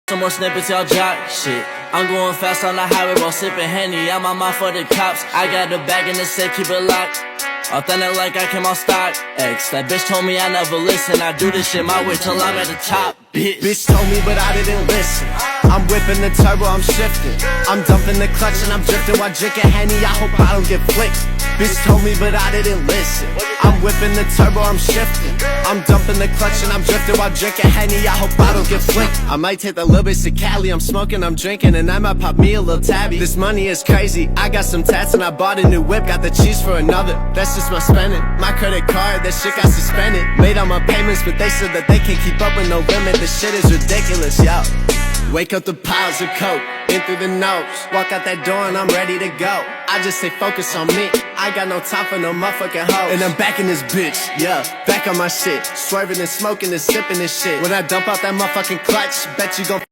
Some more snippets, y'all jock shit. I'm going fast on the highway while sipping Henny. I'm on my for the cops. I got the bag in the safe, keep it locked. Authentic like I came on stock X. That bitch told me I never listen. I do this shit my way till I'm at the top, bitch. Bitch told me but I didn't listen. I'm whipping the turbo, I'm shifting. I'm dumping the clutch and I'm drifting while drinking Henny. I hope I don't get flicked. Bitch told me but I didn't listen. I'm whipping the turbo, I'm shifting. I'm dumping the clutch and I'm drifting while drinking Henny. I hope I don't get flicked. I might take a little bit of Cali. I'm smoking, I'm drinking, and I might pop me a little tabby. This money is crazy. I got some tats and I bought a new whip. Got the cheese for another. That's just my spending. My credit card, that shit got suspended. Made all my payments, but they said that they can't keep up with no limit. This shit is ridiculous, yo. Wake up the piles of coke, in through the nose. Walk out that door and I'm ready to go. I just stay focused on me. I got no time for no motherfucking hoe. And I'm back in this bitch, yeah, back on my shit. Swerving and smoking and sipping this shit. When I dump out that motherfucking clutch, bet you gon'